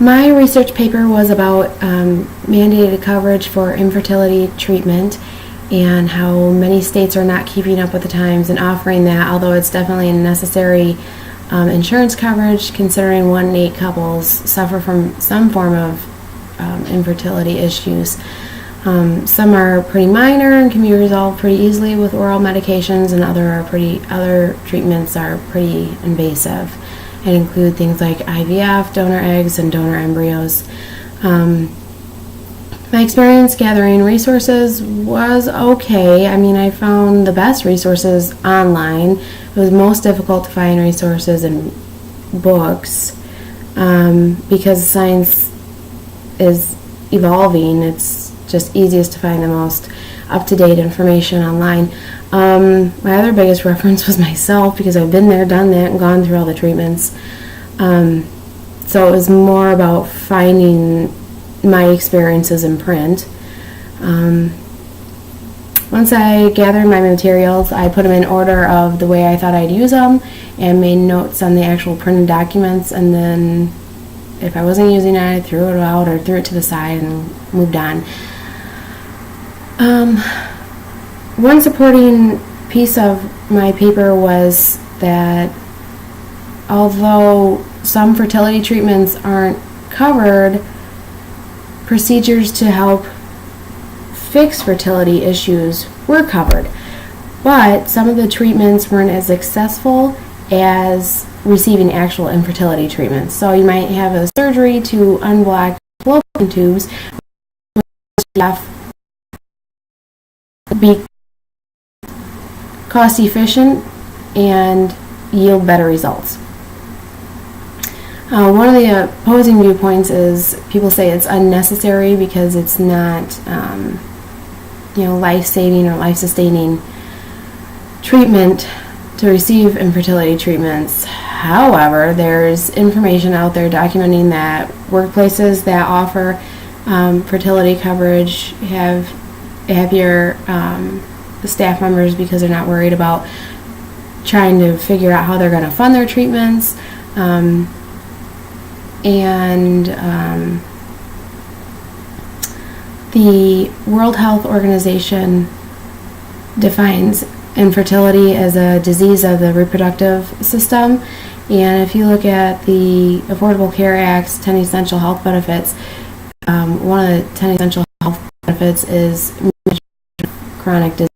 My research paper was about mandated coverage for infertility treatment and how many states are not keeping up with the times and offering that, although it's definitely a necessary insurance coverage, considering 1 in 8 couples suffer from some form of infertility issues. Some are pretty minor and can be resolved pretty easily with oral medications, and other treatments are pretty invasive and include things like IVF, donor eggs, and donor embryos. My experience gathering resources was okay. I mean, I found the best resources online. It was most difficult to find resources in books because science is evolving. It's just easiest to find the most up-to-date information online. My other biggest reference was myself, because I've been there, done that, and gone through all the treatments. So it was more about finding my experiences in print. Once I gathered my materials, I put them in order of the way I thought I'd use them and made notes on the actual printed documents, and then if I wasn't using it, I threw it out or threw it to the side and moved on. One supporting piece of my paper was that although some fertility treatments aren't covered, procedures to help fix fertility issues were covered, but some of the treatments weren't as successful as receiving actual infertility treatments. So you might have a surgery to unblock fallopian tubes, be cost efficient and yield better results. One of the opposing viewpoints is people say it's unnecessary because it's not life-saving or life-sustaining treatment to receive infertility treatments. However, there's information out there documenting that workplaces that offer fertility coverage have happier staff members because they're not worried about trying to figure out how they're going to fund their treatments. The World Health Organization defines infertility as a disease of the reproductive system, and if you look at the Affordable Care Act's 10 essential health benefits, one of the 10 essential health benefits is chronic disease.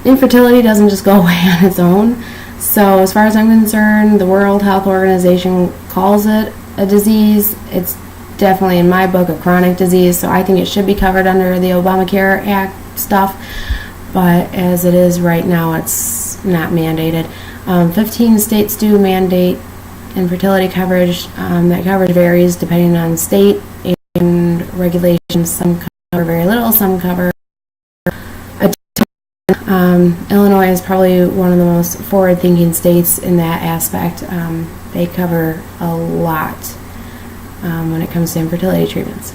Infertility doesn't just go away on its own. So as far as I'm concerned, the World Health Organization calls it a disease. It's definitely, in my book, a chronic disease, so I think it should be covered under the Obamacare Act stuff, but as it is right now, it's not mandated. 15 states do mandate infertility coverage. That coverage varies depending on state and regulations. Some cover very little, some cover a ton. Illinois is probably one of the most forward-thinking states in that aspect. They cover a lot when it comes to infertility treatments.